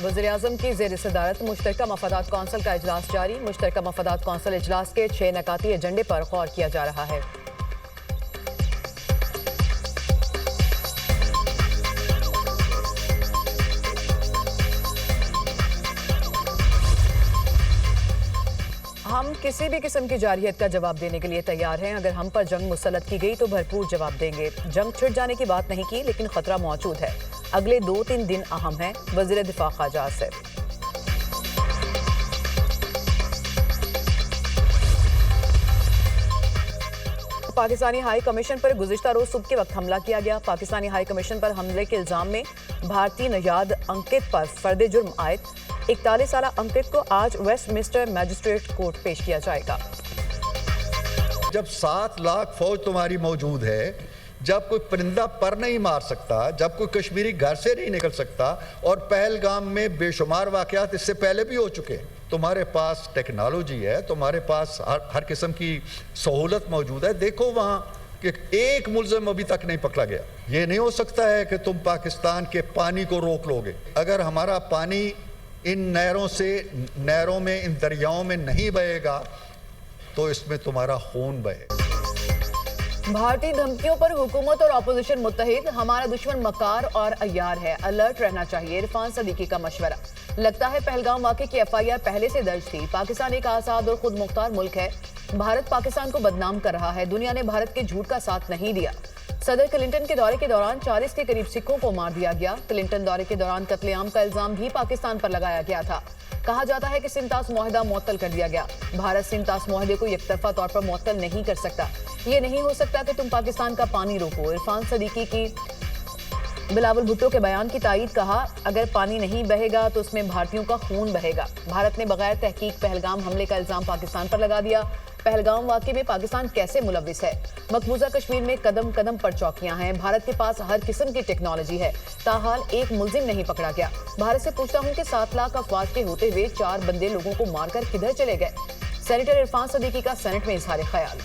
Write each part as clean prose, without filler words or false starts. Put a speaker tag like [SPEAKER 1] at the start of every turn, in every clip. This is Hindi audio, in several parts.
[SPEAKER 1] वज़ीर-ए-आज़म की ज़ेर सदारत मुश्तरका मफादात कौंसिल का इजलास जारी। मुश्तरका मफादात कौंसिल इजलास के 6 नकाती एजेंडे पर गौर किया जा रहा है। हम किसी भी किस्म की जारहियत का जवाब देने के लिए तैयार हैं। अगर हम पर जंग मुसल्लत की गई तो भरपूर जवाब देंगे। जंग छिड़ जाने की बात नहीं की, लेकिन खतरा मौजूद है। अगले 2-3 दिन अहम हैं। वज़ीर दिफा ख्वाजा आसिफ। पाकिस्तानी हाई कमीशन पर गुज़िश्ता रोज सुबह के वक्त हमला किया गया। पाकिस्तानी हाई कमीशन पर हमले के इल्जाम में भारतीय नयाद अंकित पर फर्द जुर्म आयद 41 साल अंकित को आज वेस्टमिंस्टर मैजिस्ट्रेट कोर्ट पेश किया जाएगा।
[SPEAKER 2] जब 7 लाख फौज तुम्हारी मौजूद है, जब कोई परिंदा पर नहीं मार सकता, जब कोई कश्मीरी घर से नहीं निकल सकता, और पहलगाम में बेशुमार वाक़यात इससे पहले भी हो चुके हैं, तुम्हारे पास टेक्नोलॉजी है, तुम्हारे पास हर किस्म की सहूलत मौजूद है। देखो वहाँ कि एक मुल्ज़िम अभी तक नहीं पकड़ा गया। ये नहीं हो सकता है कि तुम पाकिस्तान के पानी को रोक लोगे। अगर हमारा पानी इन नहरों में, इन दरियाओं में नहीं बहेगा तो इसमें तुम्हारा खून बहेगा।
[SPEAKER 1] भारतीय धमकियों पर हुकूमत और अपोजिशन मुत्तहिद। हमारा दुश्मन मकार और अय्यार है, अलर्ट रहना चाहिए। इरफान सदीकी का मशवरा। लगता है पहलगाम वाक़े की FIR पहले से दर्ज थी। पाकिस्तान एक आज़ाद और खुद मुख्तार मुल्क है। भारत पाकिस्तान को बदनाम कर रहा है। दुनिया ने भारत के झूठ का साथ नहीं दिया। सदर क्लिंटन के दौरे के दौरान 40 के करीब सिखों को मार दिया गया। क्लिंटन दौरे के दौरान कत्लेआम का इल्जाम भी पाकिस्तान पर लगाया गया था। कहा जाता है कि सिमतास मुआहदा मुअत्तल कर दिया गया। भारत सिमतास मुआहदे को एकतरफा तौर पर मुअत्तल नहीं कर सकता। ये नहीं हो सकता कि तुम पाकिस्तान का पानी रोको। इरफान सदीकी की बिलावल भुट्टो के बयान की तायीद। कहा, अगर पानी नहीं बहेगा तो उसमें भारतीयों का खून बहेगा। भारत ने बगैर तहकीक पहलगाम हमले का इल्जाम पाकिस्तान पर लगा दिया। पहलगाम वाक़े में पाकिस्तान कैसे मुलविस है? मकबूजा कश्मीर में कदम कदम पर चौकियां हैं। भारत के पास हर किस्म की टेक्नोलॉजी है, ताहाल एक मुल्जिम नहीं पकड़ा गया। भारत से पूछता हूं कि 7 लाख अफवाज के होते हुए 4 बंदे लोगों को मारकर किधर चले गए? सेनेटर इरफान सदीकी का सेनेट में इजहार ख्याल।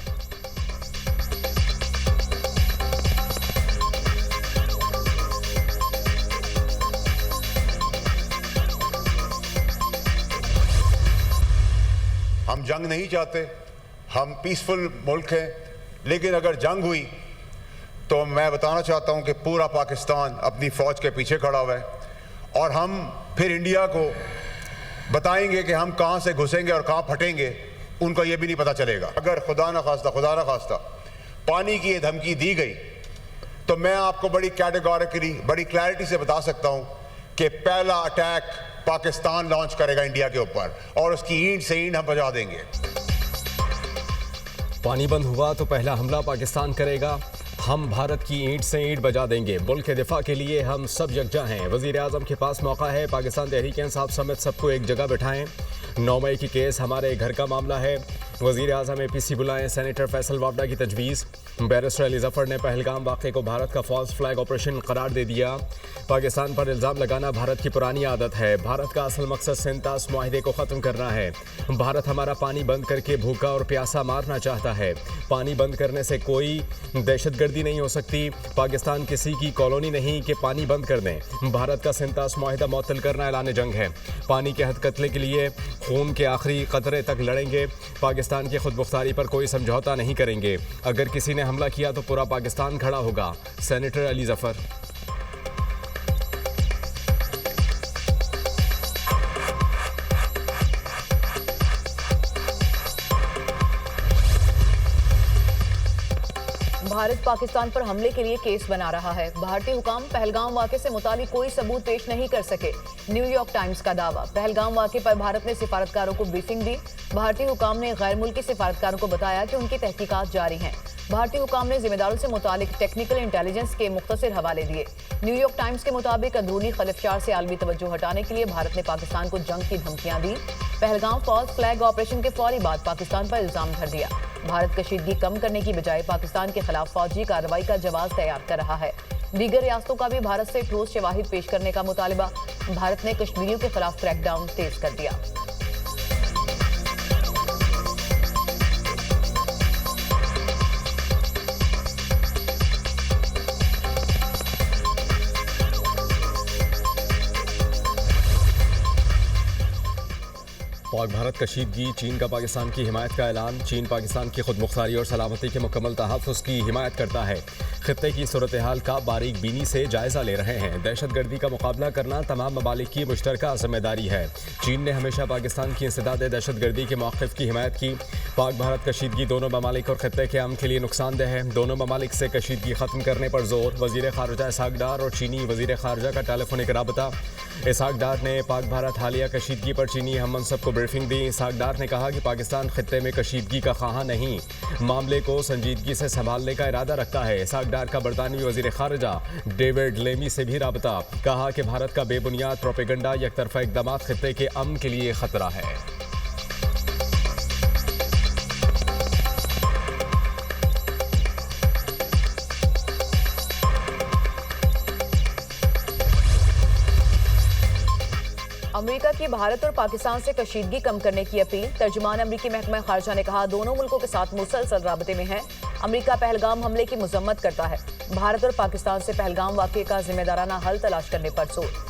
[SPEAKER 3] हम जंग नहीं चाहते, हम पीसफुल मुल्क हैं, लेकिन अगर जंग हुई तो मैं बताना चाहता हूं कि पूरा पाकिस्तान अपनी फ़ौज के पीछे खड़ा हुआ है, और हम फिर इंडिया को बताएंगे कि हम कहां से घुसेंगे और कहां फटेंगे, उनको ये भी नहीं पता चलेगा। अगर खुदा न खास्ता पानी की ये धमकी दी गई तो मैं आपको बड़ी कैटेगोरिकली, बड़ी क्लैरिटी से बता सकता हूं कि पहला अटैक पाकिस्तान लॉन्च करेगा इंडिया के ऊपर, और उसकी ईंट से ईंट हम बजा देंगे।
[SPEAKER 4] पानी बंद हुआ तो पहला हमला पाकिस्तान करेगा। हम भारत की ईंट से ईंट बजा देंगे। मुल्क के दिफा के लिए हम सब यकजा हैं। वज़ीर-ए-आज़म के पास मौका है। पाकिस्तान तहरीक-ए-इंसाफ समेत सबको एक जगह बिठाएं। 9 मई की केस हमारे घर का मामला है। वज़ीर-ए-आज़म APC बुलाएं। सेनेटर फैसल वावडा की तजवीज़। बैरिस्टर अली ज़फ़र ने पहलगाम वाक़े को भारत का फॉल्स फ्लैग ऑपरेशन करार दे दिया। पाकिस्तान पर इल्ज़ाम लगाना भारत की पुरानी आदत है। भारत का असल मकसद सिमतास मुआहदे को ख़त्म करना है। भारत हमारा पानी बंद करके भूखा और प्यासा मारना चाहता है। पानी बंद करने से कोई दहशतगर्दी नहीं हो सकती। पाकिस्तान किसी की कॉलोनी नहीं कि पानी बंद कर दें। भारत का सिमतास मुआहदा मुअत्तल करना ऐलान जंग है। पानी के हद कतले के लिए खून के आखिरी कतरे तक लड़ेंगे। पाकिस्तान की खुद मुख्तारी पर कोई समझौता नहीं करेंगे। अगर किसी ने हमला किया तो पूरा पाकिस्तान खड़ा होगा। सेनेटर अली ज़फ़र।
[SPEAKER 1] भारत पाकिस्तान पर हमले के लिए केस बना रहा है। भारतीय हुकाम पहलगाम वाक़े से मुतालिक कोई सबूत पेश नहीं कर सके। न्यूयॉर्क टाइम्स का दावा। पहलगाम वाक़े पर भारत ने सिफारतकारों को ब्रीफिंग दी। भारतीय हुकाम ने गैर मुल्की सिफारतकारों को बताया कि उनकी तहकीकात जारी हैं। भारतीय हुकाम ने जिम्मेदारों से मुतालिक टेक्निकल इंटेलिजेंस के मुख्तसर हवाले दिए। न्यूयॉर्क टाइम्स के मुताबिक अंदरूनी खलफशार से आलमी तवज्जो हटाने के लिए भारत ने पाकिस्तान को जंग की धमकियां दी। पहलगाम फॉल्स फ्लैग ऑपरेशन के फौरी बाद पाकिस्तान पर इल्जाम धर दिया। भारत कशीदगी कम करने की बजाय पाकिस्तान के खिलाफ फौजी कार्रवाई का जवाब तैयार कर रहा है। दीगर रियासतों का भी भारत से ठोस शवाहिद पेश करने का मुतालबा। भारत ने कश्मीरियों के खिलाफ क्रैकडाउन तेज कर दिया।
[SPEAKER 4] पाक भारत कशीदगी, चीन का पाकिस्तान की हिमायत का ऐलान। चीन पाकिस्तान की खुद मुख्तारी और सलामती के मुकम्मल तहफ़्फ़ुज़ की हिमायत करता है। खित्ते की सूरत हाल का बारीक बीनी से जायज़ा ले रहे हैं। दहशत गर्दी का मुकाबला करना तमाम ममालिक की मुश्तरका जिम्मेदारी है। चीन ने हमेशा पाकिस्तान की इंसदाद दहशत गर्दी के मौक़िफ़ की हिमायत की। पाक भारत कशीदगी दोनों ममालिक और खित्ते के अमन के लिए नुकसानदेह है। दोनों ममालिक से कशीदगी ख़त्म करने पर जोर। वज़ीर ख़ारजा इसहाक़ डार और चीनी वज़ीर ख़ारजा का टेलीफोनिक राबता। इसहाक़ डार ने पाक भारत हालिया कशीदगी पर चीनी हम मनसब को ब्रीफिंग दी। इसहाक़ डार ने कहा कि पाकिस्तान खित्ते में कशीदगी का ख़्वाह नहीं, मामले को संजीदगी से संभालने का इरादा रखता है। इसहाक़ डार का बरतानवी वज़ीर ख़ारजा डेविड लेमी से भी राबता। कहा कि भारत का बेबुनियाद प्रोपेगंडा एकतरफ़ा इक़दामात खित्ते के अमन के लिए ख़तरा है।
[SPEAKER 1] अमेरिका की भारत और पाकिस्तान से कशीदगी कम करने की अपील। तर्जुमान अमरीकी महकमा खारजा ने कहा, दोनों मुल्कों के साथ मुसलसल राबते में हैं। अमेरिका पहलगाम हमले की मजम्मत करता है। भारत और पाकिस्तान से पहलगाम वाक़े का जिम्मेदाराना हल तलाश करने पर जोर।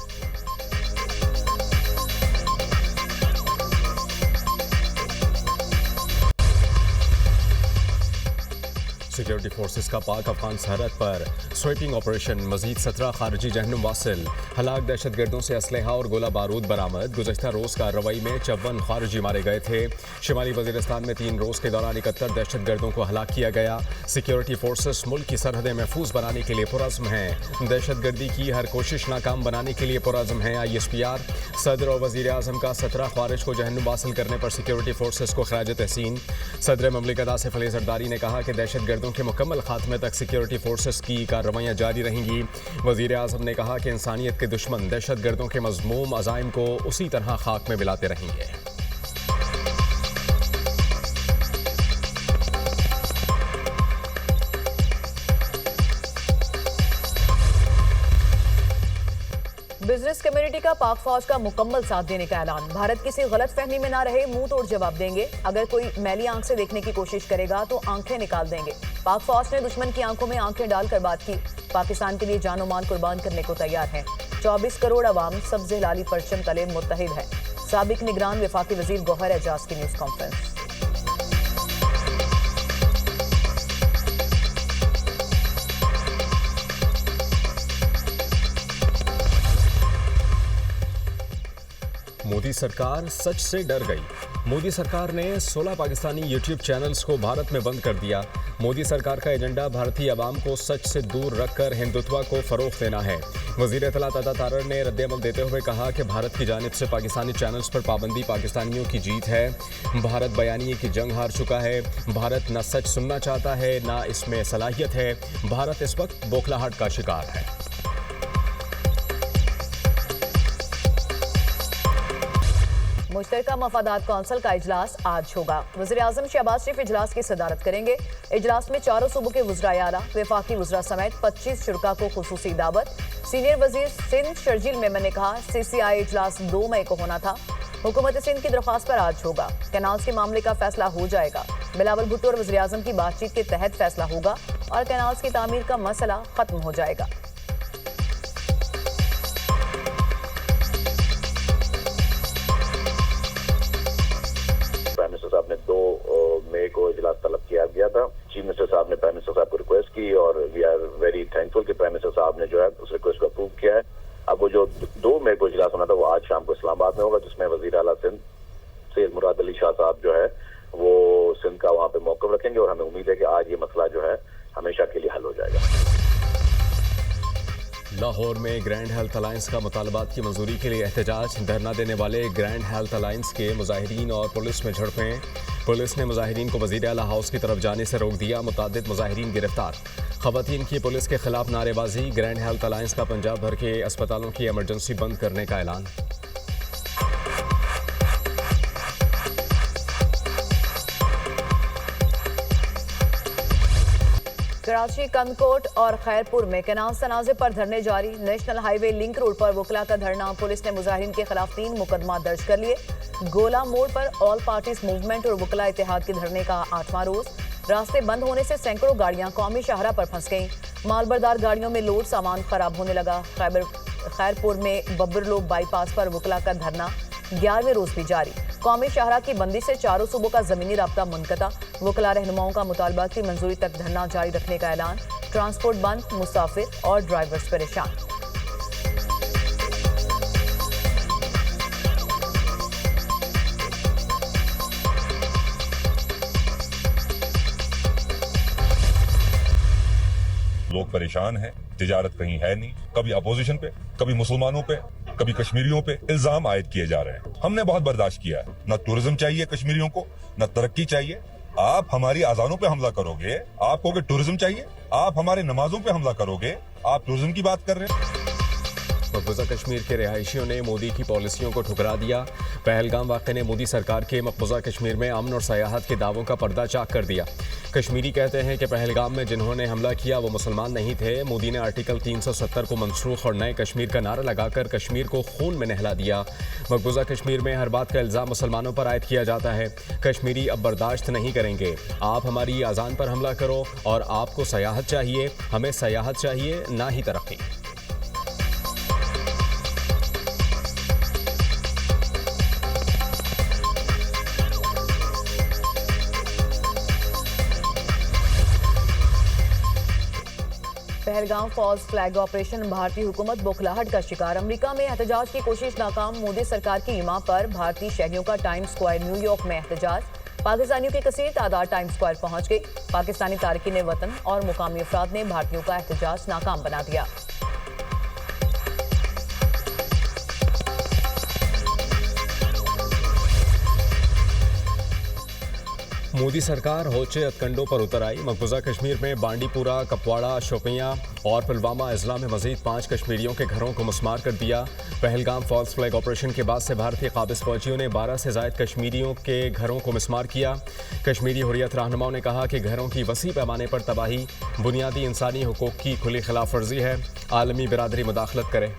[SPEAKER 4] सिक्योरिटी फोर्सेस का पाक अफगान सरहद पर स्वीपिंग ऑपरेशन। मजीद 17 खारजी जहन्नुम वासिल। हलाक दहशत गर्दों से असलहा और गोला बारूद बरामद। गुज़श्ता रोज़ कार्रवाई में 54 खारजी मारे गए थे। शिमाली वज़ीरिस्तान में 3 रोज़ के दौरान 71 दहशत गर्दों को हलाक किया गया। सिक्योरिटी फोर्सेस मुल्क की सरहदें महफूज बनाने के लिए पुरज़्म हैं। दहशत गर्दी की हर कोशिश नाकाम बनाने के लिए पुरज़्म हैं। ISPR सदर और वज़ीर आज़म का 17 खारिज को जहन्नुम वासिल करने पर सिक्योरिटी फोर्सेस को खराज तहसीन। सदर ममलिकत आसिफ अली ज़रदारी ने कहा कि दहशत गर्दों के मुकम्मल खात्मे तक सिक्योरिटी फोर्सेस की कार्रवाइयाँ जारी रहेंगी। वज़ीर आज़म ने कहा कि इंसानियत के दुश्मन दहशत गर्दों के मज़मूम अज़ाइम को उसी तरह खाक में मिलाते रहेंगे।
[SPEAKER 1] बिजनेस कम्युनिटी का पाक फौज का मुकम्मल साथ देने का ऐलान। भारत किसी गलत फहमी में ना रहे, मुंह तोड़ जवाब देंगे। अगर कोई मैली आंख से देखने की कोशिश करेगा तो आंखें निकाल देंगे। पाक फौज ने दुश्मन की आंखों में आंखें डालकर बात की। पाकिस्तान के लिए जानो माल कुर्बान करने को तैयार है। 24 करोड़ अवाम सब्ज़ लाली परचम तले मुत्तहिद है। साबिक निगरान वफाकी वजीर गौहर एजाज की न्यूज़ कॉन्फ्रेंस।
[SPEAKER 4] मोदी सरकार सच से डर गई। मोदी सरकार ने 16 पाकिस्तानी यूट्यूब चैनल्स को भारत में बंद कर दिया। मोदी सरकार का एजेंडा भारतीय अवाम को सच से दूर रखकर हिंदुत्व को फ़रोग़ देना है। वज़ीर इत्तलात अता तारर ने रद्द-ए-अमल देते हुए कहा कि भारत की जानिब से पाकिस्तानी चैनल्स पर पाबंदी पाकिस्तानियों की जीत है। भारत बयानिए की जंग हार चुका है। भारत न सच सुनना चाहता है, न इसमें सलाहियत है। भारत इस वक्त बौखलाहट का शिकार है।
[SPEAKER 1] मुश्तरका मफादात कौंसिल का इजलास आज होगा। वज़ीर आज़म शहबाज शरीफ इजलास की सदारत करेंगे। इजलास में चारों सूबों के वज़राए आला, वफाकी वज़रा समेत 25 शुरका को खुसूसी दावत। सीनियर वज़ीर सिंध शर्जील मेमन ने कहा, CCI इजलास 2 मई को होना था। हुकूमत सिंध की दरख्वास्त पर आज होगा। कैनाल्स के मामले का फैसला हो जाएगा। बिलावल भुट्टो और वज़ीर आज़म की बातचीत के तहत फैसला होगा और कैनाल्स की तामीर का मसला खत्म हो जाएगा।
[SPEAKER 5] साहब ने 2 मई को इजलास तलब किया गया था। चीफ मिनिस्टर साहब ने प्राइम मिनिस्टर साहब को रिक्वेस्ट की और वी आर वेरी थैंकफुल कि प्राइम मिनिस्टर साहब ने जो है उस रिक्वेस्ट को अप्रूव किया है। अब वो जो 2 मई को इजलास होना था वो आज शाम को इस्लामाबाद में होगा, जिसमें वजीर आला सिंध सैयद मुराद अली शाह साहब जो है वो सिंध का वहाँ पे मौक़िफ़ रखेंगे और हमें उम्मीद है कि आज ये मसला जो है हमेशा के लिए हल हो जाएगा।
[SPEAKER 4] लाहौर में ग्रैंड हेल्थ अलायंस का मुतालबात की मंजूरी के लिए एहतजाज। धरना देने वाले ग्रैंड हेल्थ अलायंस के मुजाहिरीन और पुलिस में झड़पें। पुलिस ने मुजाहिरीन को वज़ीर आला हाउस की तरफ जाने से रोक दिया। मुतादिद मुजाहिरीन गिरफ्तार। ख़वातीन की पुलिस के खिलाफ नारेबाजी। ग्रैंड हेल्थ अलायंस का पंजाब भर के अस्पतालों की एमरजेंसी बंद करने का ऐलान।
[SPEAKER 1] कराची, कंदकोट और खैरपुर में कैनाल तनाज़े पर धरने जारी। नेशनल हाईवे लिंक रोड पर वकला का धरना। पुलिस ने मुजाहिरीन के खिलाफ 3 मुकदमा दर्ज कर लिए। गोला मोड़ पर ऑल पार्टीज मूवमेंट और वकला इत्तेहाद के धरने का 8वां रोज। रास्ते बंद होने से सैकड़ों गाड़ियां कौमी शाहरा पर फंस गईं। मालबरदार गाड़ियों में लोड सामान खराब होने लगा। खैरपुर में बब्बरलोग बाईपास पर वकला का धरना 11वें रोज भी जारी। कौमी शाहरा की बंदी से चारों सूबों का जमीनी राब्ता मुनक़ता। वकला रहनुमाओं का मुतालबा की मंजूरी तक धरना जारी रखने का ऐलान। ट्रांसपोर्ट बंद, मुसाफिर और ड्राइवर्स परेशान।
[SPEAKER 6] लोग परेशान हैं, तिजारत कहीं है नहीं। कभी अपोजिशन पे, कभी मुसलमानों पे, कभी कश्मीरियों पे इल्जाम आयद किए जा रहे हैं। हमने बहुत बर्दाश्त किया है। न टूरिज्म चाहिए कश्मीरियों को, न तरक्की चाहिए। आप हमारी अजानों पे हमला करोगे, आप कहोगे टूरिज्म चाहिए। आप हमारे नमाजों पे हमला करोगे, आप टूरिज्म की बात कर रहे हैं।
[SPEAKER 4] मकबूजा कश्मीर के रिहायशियों ने मोदी की पॉलिसियों को ठुकरा दिया। पहलगाम वाक़े ने मोदी सरकार के मकबूजा कश्मीर में अमन और सयाहत के दावों का पर्दा चाक कर दिया। कश्मीरी कहते हैं कि पहलगाम में जिन्होंने हमला किया वो मुसलमान नहीं थे। मोदी ने आर्टिकल 370 को मनसूख और नए कश्मीर का नारा लगाकर कश्मीर को खून में नहला दिया। मकबूजा कश्मीर में हर बात का इल्ज़ाम मुसलमानों पर आयद किया जाता है। कश्मीरी अब बर्दाश्त नहीं करेंगे। आप हमारी अजान पर हमला करो और आपको सयाहत चाहिए, हमें सयाहत चाहिए, ना ही तरक्की।
[SPEAKER 1] पहलगाम फॉल्स फ्लैग ऑपरेशन भारतीय हुकूमत बौखलाहट का शिकार। अमेरिका में एहतजाज की कोशिश नाकाम। मोदी सरकार की हिमा पर भारतीय शहरियों का टाइम स्क्वायर न्यूयॉर्क में एहतजाज। पाकिस्तानियों की कसीर तादाद टाइम स्क्वायर पहुंच गई। पाकिस्तानी तारकीन वतन और मुकामी अफराद ने भारतीयों का एहतजाज नाकाम बना दिया।
[SPEAKER 4] मोदी सरकार होचे हथकंडों पर उतर आई। मकबूजा कश्मीर में बांडीपुरा, कपवाड़ा, शोपियां और पुलवामा अजला में मजीद 5 कश्मीरियों के घरों को मुस्मार कर दिया। पहलगाम फॉल्स फ्लैग ऑपरेशन के बाद से भारतीय काबिज फौजियों ने 12 से ज़ायद कश्मीरियों के घरों को मुस्मार किया। कश्मीरी हुर्रियत रहनुमाओं ने कहा कि घरों की वसी पैमाने पर तबाही बुनियादी इंसानी हुकूक की खुली खिलाफ वर्जी है। आलमी बिरादरी मुदाखलत करे।